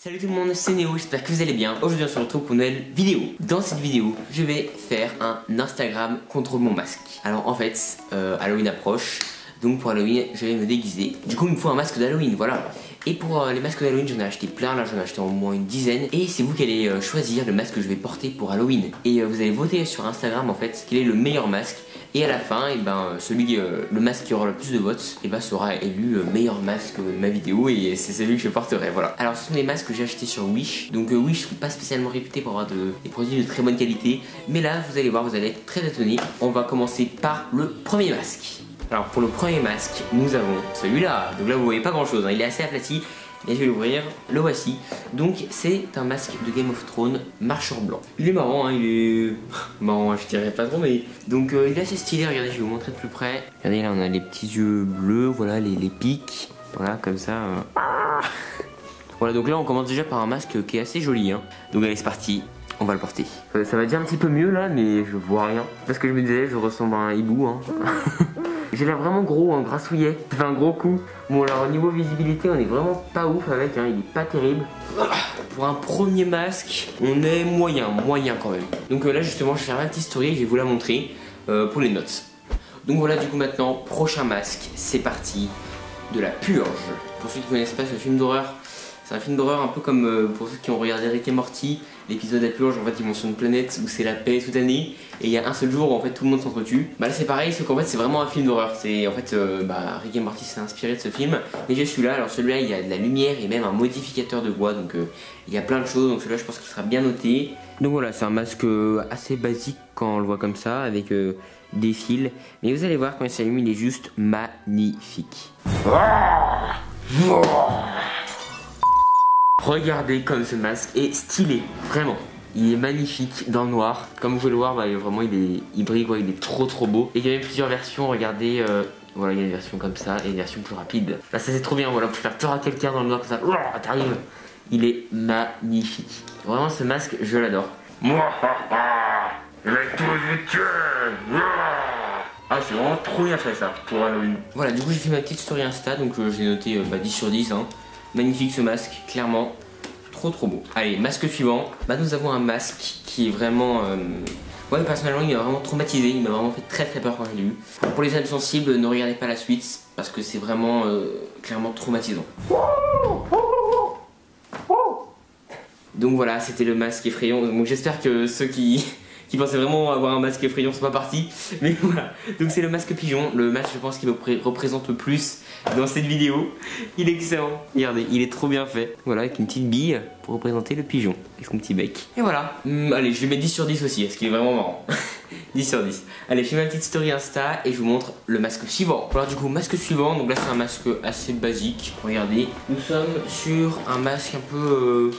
Salut tout le monde, c'est Néo, j'espère que vous allez bien. Aujourd'hui on se retrouve pour une nouvelle vidéo. Dans cette vidéo, je vais faire un Instagram contre mon masque. Alors en fait, Halloween approche, donc pour Halloween je vais me déguiser. Du coup il me faut un masque d'Halloween, voilà. Et pour les masques d'Halloween j'en ai acheté plein, là j'en ai acheté au moins une dizaine. Et c'est vous qui allez choisir le masque que je vais porter pour Halloween. Et vous allez voter sur Instagram en fait quel est le meilleur masque. Et à la fin, et le masque qui aura le plus de votes sera élu meilleur masque de ma vidéo et c'est celui que je porterai, voilà. Alors ce sont des masques que j'ai achetés sur Wish. Donc Wish ne sont pas spécialement réputés pour avoir des produits de très bonne qualité. Mais là, vous allez voir, vous allez être très étonnés. On va commencer par le premier masque. Alors pour le premier masque, nous avons celui-là. Donc là, vous voyez pas grand-chose, hein. Il est assez aplati. Et je vais l'ouvrir, le voici. Donc c'est un masque de Game of Thrones marcheur blanc. Il est marrant, hein, il est marrant, je dirais pas trop, mais donc il est assez stylé. Regardez, je vais vous montrer de plus près. Regardez, là on a les petits yeux bleus, voilà les pics, voilà comme ça. Voilà, donc là on commence déjà par un masque qui est assez joli, hein. Donc allez, c'est parti. On va le porter. Ça va déjà un petit peu mieux là, mais je vois rien. Parce que je me disais, je ressemble à un hibou, hein. J'ai l'air vraiment gros, un grassouillet. Ça fait un gros coup. Bon, alors au niveau visibilité, on est vraiment pas ouf avec, hein. Il est pas terrible. Pour un premier masque, on est moyen quand même. Donc là, justement, je vais faire ma petite story et je vais vous la montrer pour les notes. Donc voilà, du coup, maintenant, prochain masque, c'est parti. De la purge. Pour ceux qui connaissent pas ce film d'horreur, c'est un film d'horreur un peu comme pour ceux qui ont regardé Rick et Morty. L'épisode La Purge, en fait ils vont sur une planète où c'est la paix toute l'année et il y a un seul jour où en fait tout le monde s'entretue. Bah là c'est pareil, sauf qu'en fait c'est vraiment un film d'horreur. C'est en fait Rick et Morty s'est inspiré de ce film. Mais j'ai celui-là, alors celui-là il y a de la lumière et même un modificateur de voix, donc il y a plein de choses, donc celui-là je pense qu'il sera bien noté. Donc voilà, c'est un masque assez basique quand on le voit comme ça, avec des fils. Mais vous allez voir quand il s'allume, il est juste magnifique. Regardez comme ce masque est stylé, vraiment. Il est magnifique dans le noir. Comme vous pouvez le voir, vraiment il brille, quoi, il est trop beau. Et il y a même plusieurs versions, regardez, voilà, il y a une version comme ça et une version plus rapide. Là ça c'est trop bien, voilà, pour faire peur à quelqu'un dans le noir comme ça. T'arrives. Il est magnifique. Vraiment ce masque, je l'adore. Moi, je vais tous vous tuer. Ah, c'est vraiment trop bien fait ça pour Halloween. Voilà, du coup j'ai fait ma petite story Insta, donc j'ai noté 10 sur 10, hein. Magnifique ce masque, clairement, trop beau. Allez, masque suivant. Nous avons un masque qui est vraiment... Ouais, personnellement, il m'a vraiment traumatisé. Il m'a vraiment fait très peur quand je l'ai vu. Pour les âmes sensibles, ne regardez pas la suite parce que c'est vraiment clairement traumatisant. Donc voilà, c'était le masque effrayant. Donc j'espère que ceux qui pensaient vraiment avoir un masque effrayant sont pas partis. Mais voilà, donc c'est le masque pigeon. Le masque, je pense, qui me représente le plus dans cette vidéo. Il est excellent, regardez, il est trop bien fait. Voilà, avec une petite bille pour représenter le pigeon avec son petit bec. Et voilà, allez, je vais mettre 10 sur 10 aussi, parce qu'il est vraiment marrant. 10 sur 10. Allez, je fais ma petite story Insta et je vous montre le masque suivant. Alors du coup, masque suivant, donc là c'est un masque assez basique. Regardez, nous sommes sur un masque un peu...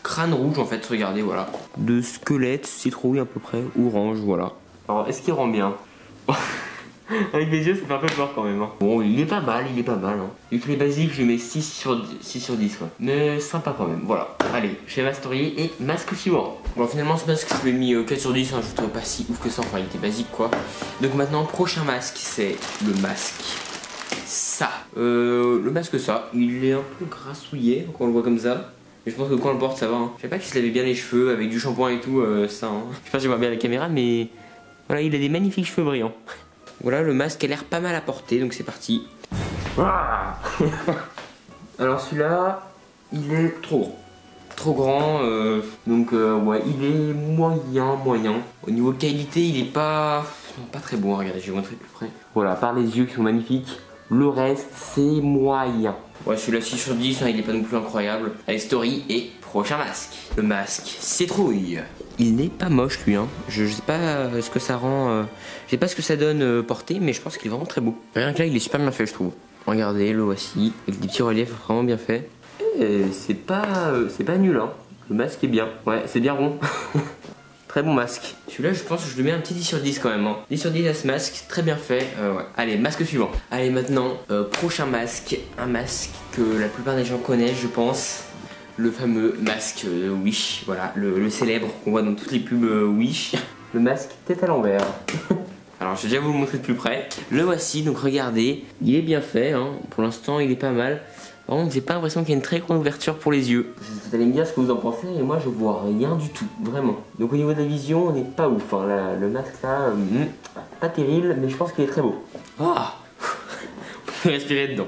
crâne rouge en fait, regardez, voilà. De squelette, citrouille à peu près, orange, voilà. Alors, est-ce qu'il rend bien? Avec mes yeux, ça fait un peu peur quand même, hein. Bon, il est pas mal, hein. Vu que les basiques, je lui mets 6 sur 10, quoi. Mais sympa quand même, voilà. Allez, je fais ma story et masque suivant. Bon, finalement, ce masque, je lui ai mis 4 sur 10, hein. Je le trouve pas si ouf que ça, enfin, il était basique, quoi. Donc maintenant, prochain masque, c'est le masque ça. Le masque ça, il est un peu grassouillet, quand on le voit comme ça. Mais je pense que quand on le porte ça va, hein. Je sais pas qu'il se lavait bien les cheveux avec du shampoing et tout, ça, hein. Je sais pas si je vois bien la caméra, mais voilà, il a des magnifiques cheveux brillants. Voilà, le masque a l'air pas mal à porter, donc c'est parti. Alors celui-là, il est trop grand, donc ouais, il est moyen. Au niveau qualité, il est pas très bon, regardez, je vais vous montrer de plus près. Voilà, à part les yeux qui sont magnifiques, le reste c'est moyen. Ouais, celui-là 6 sur 10, hein, il est pas non plus incroyable. Allez, story et prochain masque. Le masque citrouille. Il n'est pas moche lui, hein. Je sais pas ce que ça rend, je sais pas ce que ça donne porté, mais je pense qu'il est vraiment très beau. Rien que là, il est super bien fait, je trouve. Regardez, le voici, avec des petits reliefs vraiment bien faits. C'est pas nul, hein. Le masque est bien, ouais, c'est bien rond. Très bon masque. Celui-là, je pense que je lui mets un petit 10 sur 10 quand même, hein. 10 sur 10 à ce masque, très bien fait. Ouais. Allez, masque suivant. Allez, maintenant, prochain masque. Un masque que la plupart des gens connaissent, je pense. Le fameux masque Wish. Voilà, le célèbre qu'on voit dans toutes les pubs Wish. Le masque tête à l'envers. Alors, je vais déjà vous le montrer de plus près. Le voici, donc regardez. Il est bien fait, hein. Pour l'instant, il est pas mal. Par contre, j'ai pas l'impression qu'il y a une très grande ouverture pour les yeux. Vous allez me dire ce que vous en pensez, et moi je vois rien du tout, vraiment. Donc au niveau de la vision, on n'est pas ouf. Hein. Le masque là, pas terrible, mais je pense qu'il est très beau. Ah, on peut respirer dedans.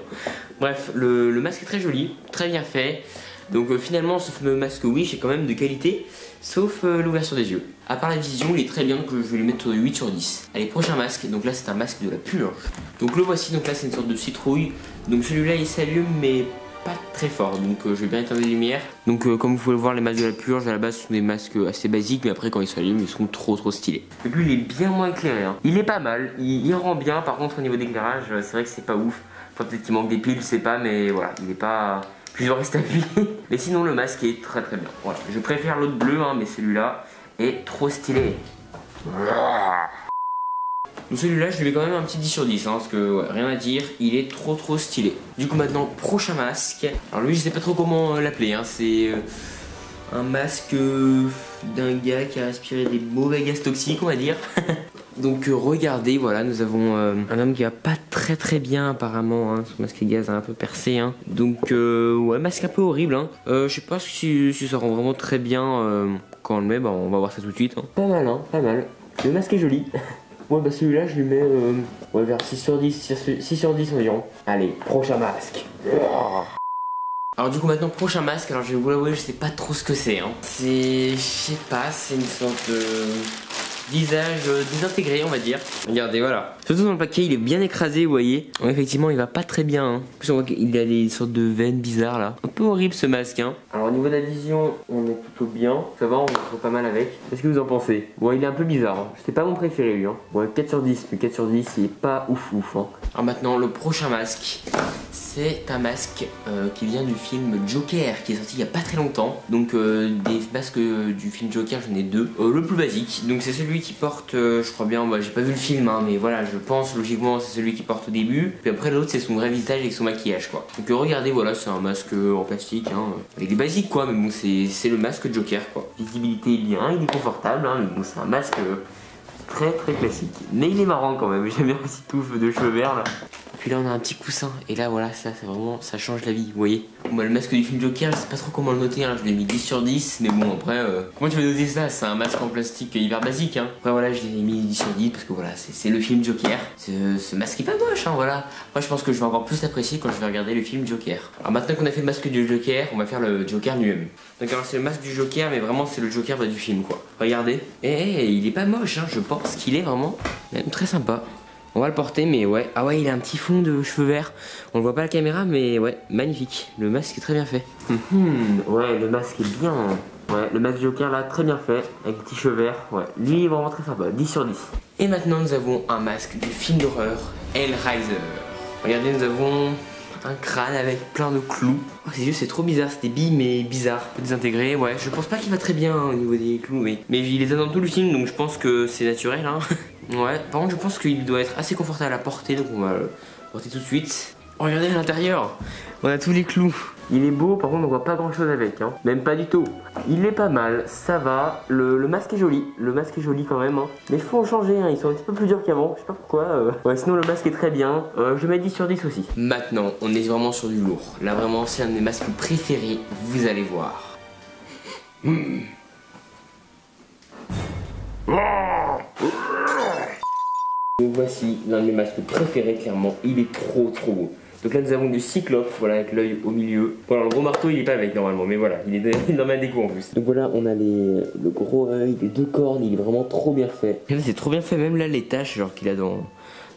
Bref, le masque est très joli, très bien fait. Donc finalement, ce fameux masque Wish est quand même de qualité, sauf l'ouverture des yeux. À part la vision, il est très bien, donc je vais lui mettre 8 sur 10. Allez, prochain masque, donc là c'est un masque de la purge. Donc le voici, donc là c'est une sorte de citrouille. Donc celui-là il s'allume mais pas très fort, donc je vais bien éteindre les lumières. Donc comme vous pouvez le voir, les masques de la purge à la base sont des masques assez basiques, mais après quand ils s'allument ils sont trop stylés. Et puis il est bien moins éclairé, hein. Il est pas mal, il rend bien, par contre au niveau d'éclairage, c'est vrai que c'est pas ouf. Enfin, peut-être qu'il manque des piles, je sais pas, mais voilà, il est pas... Puis je reste à lui. Mais sinon le masque est très bien. Voilà. Je préfère l'autre bleu, hein, mais celui-là est trop stylé. Donc celui-là je lui mets quand même un petit 10 sur 10, hein, parce que ouais, rien à dire, il est trop stylé. Du coup maintenant, prochain masque. Alors lui je sais pas trop comment l'appeler, hein. C'est un masque d'un gars qui a respiré des mauvais gaz toxiques, on va dire. Donc regardez, voilà, nous avons un homme qui va pas très bien apparemment, hein. Son masque à gaz a un peu percé, hein. Donc ouais, masque un peu horrible, hein. Je sais pas si ça rend vraiment très bien quand on le met, bah on va voir ça tout de suite, hein. Pas mal, hein, pas mal. Le masque est joli. Ouais, bah celui-là je lui mets ouais, vers 6 sur 10, 6 sur 10 environ. Allez, prochain masque. Alors du coup maintenant prochain masque, alors je vais vous l'avouer, je sais pas trop ce que c'est, hein. C'est, je sais pas, c'est une sorte de visage désintégré, on va dire. Regardez, voilà. Surtout dans le paquet, il est bien écrasé, vous voyez. Ouais, effectivement, il va pas très bien, hein. En plus, on voit qu'il a des sortes de veines bizarres là. Un peu horrible ce masque, hein. Alors au niveau de la vision, on est plutôt bien. Ça va, on voit pas mal avec. Qu'est-ce que vous en pensez? Bon, il est un peu bizarre, hein. C'est pas mon préféré lui, hein. Ouais, 4 sur 10, mais 4 sur 10, il est pas ouf, hein. Alors maintenant, le prochain masque. C'est un masque qui vient du film Joker, qui est sorti il y a pas très longtemps. Donc des masques du film Joker, j'en ai deux. Le plus basique, donc c'est celui qui porte, je crois bien, bah, j'ai pas vu le film, hein, mais voilà, je pense logiquement c'est celui qui porte au début. Puis après l'autre c'est son vrai visage avec son maquillage, quoi. Donc regardez, voilà, c'est un masque en plastique, hein. Il est basique, quoi, mais bon, c'est le masque Joker, quoi. Visibilité est bien, il est confortable, hein, mais bon, c'est un masque très classique. Mais il est marrant quand même, j'aime bien aussi touffe de cheveux verts là. Puis là on a un petit coussin, et là voilà, ça c'est vraiment, ça change la vie, vous voyez. Bon, bah, le masque du film Joker, je sais pas trop comment le noter, hein. Je l'ai mis 10 sur 10, mais bon après, comment tu veux noter ça? C'est un masque en plastique hyper basique, hein. Après voilà, je l'ai mis 10 sur 10 parce que voilà, c'est le film Joker. Ce masque est pas moche, hein, voilà. Après je pense que je vais encore plus l'apprécier quand je vais regarder le film Joker. Alors maintenant qu'on a fait le masque du Joker, on va faire le Joker lui-même. Donc alors c'est le masque du Joker, mais vraiment c'est le Joker du film, quoi. Regardez, et il est pas moche, hein. Je pense qu'il est vraiment même très sympa. On va le porter, mais ouais. Ah ouais, il a un petit fond de cheveux verts. On le voit pas à la caméra, mais ouais, magnifique. Le masque est très bien fait. Ouais, le masque est bien. Ouais, le masque Joker là, très bien fait. Avec des petits cheveux verts. Ouais, lui il est vraiment très sympa. 10 sur 10. Et maintenant, nous avons un masque du film d'horreur Hellraiser. Regardez, nous avons un crâne avec plein de clous. Oh, ses yeux, c'est trop bizarre. C'est des billes, mais bizarre. Un peu désintégré. Ouais, je pense pas qu'il va très bien au niveau des clous, mais il les a dans tout le film, donc je pense que c'est naturel, hein. Ouais, par contre je pense qu'il doit être assez confortable à porter, donc on va le porter tout de suite. Oh, regardez à l'intérieur, on a tous les clous. Il est beau, par contre on voit pas grand chose avec, hein. Même pas du tout. Il est pas mal, ça va. Le masque est joli, quand même, hein. Mais il faut en changer, hein. Ils sont un petit peu plus durs qu'avant, je sais pas pourquoi. Ouais, sinon le masque est très bien. Je mets 10 sur 10 aussi. Maintenant, on est vraiment sur du lourd. Là vraiment c'est un de mes masques préférés, vous allez voir. Donc voici l'un de mes masques préférés, clairement, il est trop beau. Donc là nous avons du Cyclope, voilà, avec l'œil au milieu. Bon, alors le gros marteau il est pas avec normalement, mais voilà, il est dans ma déco en plus. Donc voilà, on a le gros œil, les deux cornes, il est vraiment trop bien fait. C'est trop bien fait, même là les taches genre qu'il a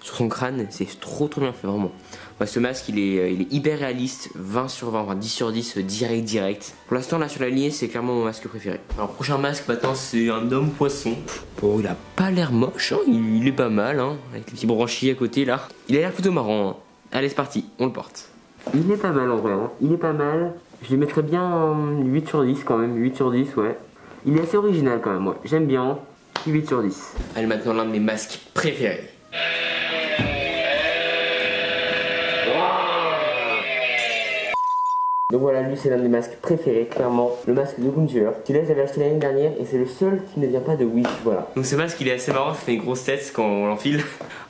sur son crâne, c'est trop bien fait, vraiment. Ouais, ce masque il est hyper réaliste, 20 sur 20, enfin 10 sur 10, direct. Pour l'instant là sur la lignée c'est clairement mon masque préféré. Alors prochain masque maintenant c'est un homme poisson. Bon, il a pas l'air moche, hein. Il est pas mal, hein, avec les petits branchies à côté là. Il a l'air plutôt marrant, hein. Allez c'est parti, on le porte. Il est pas mal en vrai, hein. Il est pas mal. Je lui mettrais bien 8 sur 10 quand même, 8 sur 10 ouais. Il est assez original quand même, ouais. J'aime bien, 8 sur 10. Allez maintenant l'un de mes masques préférés. Donc voilà, lui c'est l'un de mes masques préférés, clairement, le masque de Guntur. Celui-là j'avais acheté l'année dernière et c'est le seul qui ne vient pas de Wish, voilà. Donc ce masque il est assez marrant, ça fait une grosse tête quand on l'enfile.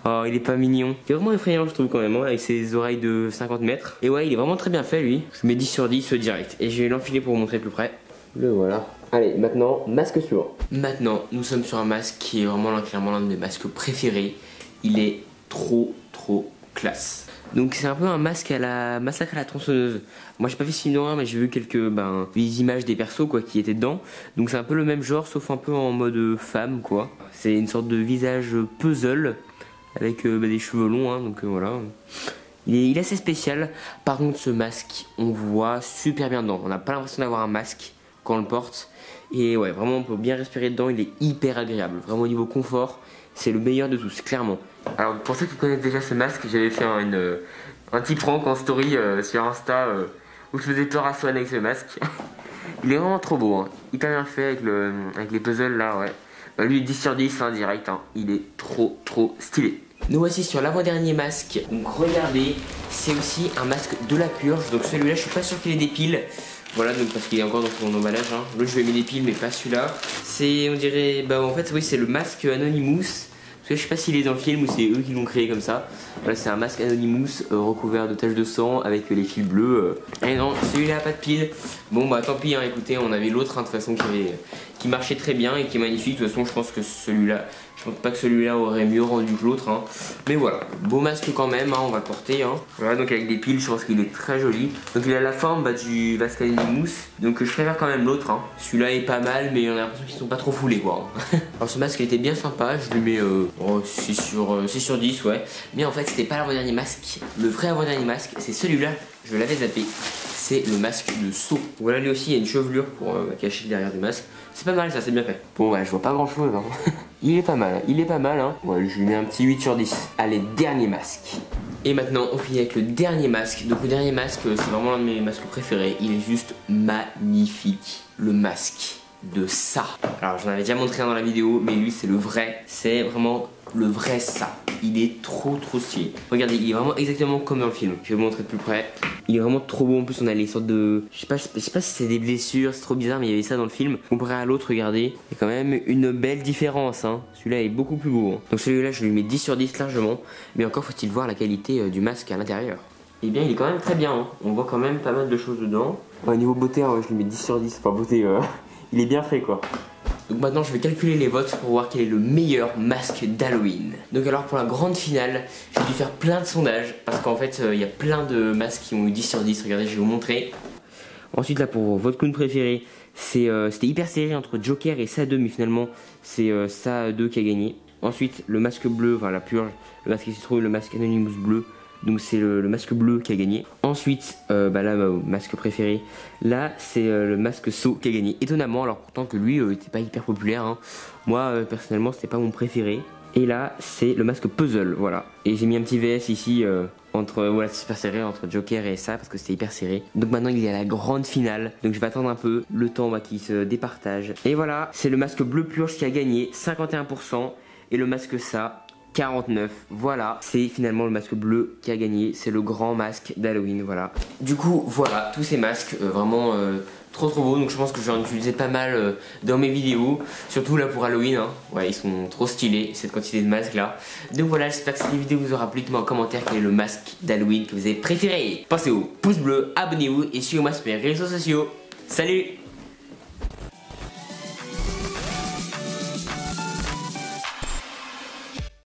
Oh il est pas mignon. Il est vraiment effrayant je trouve quand même, hein, avec ses oreilles de 50 mètres. Et ouais il est vraiment très bien fait lui. Je mets 10 sur 10 direct. Et je vais l'enfiler pour vous montrer plus près. Le voilà. Allez, maintenant, masque suivant. Maintenant, nous sommes sur un masque qui est vraiment clairement l'un de mes masques préférés. Il est trop classe. Donc c'est un peu un masque à la massacre à la tronçonneuse. Moi j'ai pas fait ce film d'horreur mais j'ai vu quelques des images des persos quoi qui étaient dedans. Donc c'est un peu le même genre sauf un peu en mode femme quoi. C'est une sorte de visage puzzle avec des cheveux longs hein, donc voilà. Il est assez spécial. Par contre ce masque on voit super bien dedans. On n'a pas l'impression d'avoir un masque quand on le porte. Et ouais vraiment on peut bien respirer dedans. Il est hyper agréable. Vraiment au niveau confort c'est le meilleur de tous clairement. Alors pour ceux qui connaissent déjà ce masque, j'avais fait un petit prank en story sur Insta où je faisais peur à Swan avec ce masque. Il est vraiment trop beau, hein. Hyper bien fait avec les puzzles là, ouais. Bah, lui 10 sur 10 hein, direct, hein. Il est trop stylé. Nous voici sur l'avant-dernier masque. Donc regardez, c'est aussi un masque de la purge. Donc celui-là je suis pas sûr qu'il ait des piles. Voilà donc parce qu'il est encore dans son emballage hein. L'autre je vais mettre des piles mais pas celui-là. C'est on dirait, bah en fait oui c'est le masque Anonymous. Je sais pas s'il est dans le film ou c'est eux qui l'ont créé comme ça. Voilà, c'est un masque Anonymous recouvert de taches de sang avec les fils bleus. Et non, celui-là a pas de pile. Bon bah tant pis, hein, écoutez, on avait l'autre hein, de toute façon qui marchait très bien et qui est magnifique. De toute façon, je pense que celui-là, je pense pas que celui-là aurait mieux rendu que l'autre. Hein. Mais voilà, beau masque quand même, hein, on va le porter. Hein. Voilà, donc avec des piles, je pense qu'il est très joli. Donc il a la forme du masque Anonymous. Donc je préfère quand même l'autre. Hein. Celui-là est pas mal, mais on a l'impression qu'ils sont pas trop foulés quoi. Alors ce masque il était bien sympa, je lui mets 6 sur 10 ouais. Mais en fait c'était pas l'avant-dernier masque. Le vrai avant-dernier masque c'est celui-là, je l'avais zappé. C'est le masque de Saw. Voilà lui aussi il y a une chevelure pour cacher derrière du masque. C'est pas mal ça, c'est bien fait. Bon ouais je vois pas grand chose hein. Il est pas mal hein. Ouais je lui mets un petit 8 sur 10. Allez dernier masque. Et maintenant on finit avec le dernier masque. Donc le dernier masque c'est vraiment l'un de mes masques préférés. Il est juste magnifique. Le masque de ça. Alors j'en avais déjà montré un dans la vidéo mais lui c'est le vrai. C'est vraiment le vrai ça. Il est trop stylé. Regardez il est vraiment exactement comme dans le film. Je vais vous montrer de plus près. Il est vraiment trop beau. En plus on a les sortes de... Je sais pas si c'est des blessures. C'est trop bizarre mais il y avait ça dans le film. Comparé à l'autre regardez. Il y a quand même une belle différence hein. Celui-là est beaucoup plus beau hein. Donc celui-là je lui mets 10 sur 10 largement. Mais encore faut-il voir la qualité du masque à l'intérieur. Et bien il est quand même très bien hein. On voit quand même pas mal de choses dedans. Au niveau beauté hein, je lui mets 10 sur 10. Enfin beauté il est bien fait quoi. Donc maintenant je vais calculer les votes pour voir quel est le meilleur masque d'Halloween. Donc alors pour la grande finale, j'ai dû faire plein de sondages parce qu'en fait il y a plein de masques qui ont eu 10 sur 10, regardez je vais vous montrer. Ensuite là pour votre clown préféré, c'était hyper serré entre Joker et Sa 2 mais finalement c'est Sa 2 qui a gagné. Ensuite le masque bleu, enfin la purge, le masque qui se trouve, le masque Anonymous bleu. Donc c'est le masque bleu qui a gagné. Ensuite, là, masque préféré, là c'est le masque Saw qui a gagné. Étonnamment, alors pourtant que lui était pas hyper populaire. Hein. Moi personnellement c'était pas mon préféré. Et là c'est le masque puzzle, voilà. Et j'ai mis un petit VS ici entre, voilà c'est super serré entre Joker et ça parce que c'était hyper serré. Donc maintenant il y a la grande finale. Donc je vais attendre un peu le temps qui se départage. Et voilà, c'est le masque bleu purge qui a gagné 51%. Et le masque ça 49, voilà, c'est finalement le masque bleu qui a gagné, c'est le grand masque d'Halloween, voilà. Du coup, voilà, tous ces masques, vraiment trop beaux, donc je pense que je vais en utiliser pas mal dans mes vidéos, surtout là pour Halloween, hein. Ouais, ils sont trop stylés, cette quantité de masques là. Donc voilà, j'espère que cette vidéo vous aura plu, dites-moi en commentaire quel est le masque d'Halloween que vous avez préféré. Pensez au pouce bleu, abonnez-vous et suivez-moi sur mes réseaux sociaux. Salut!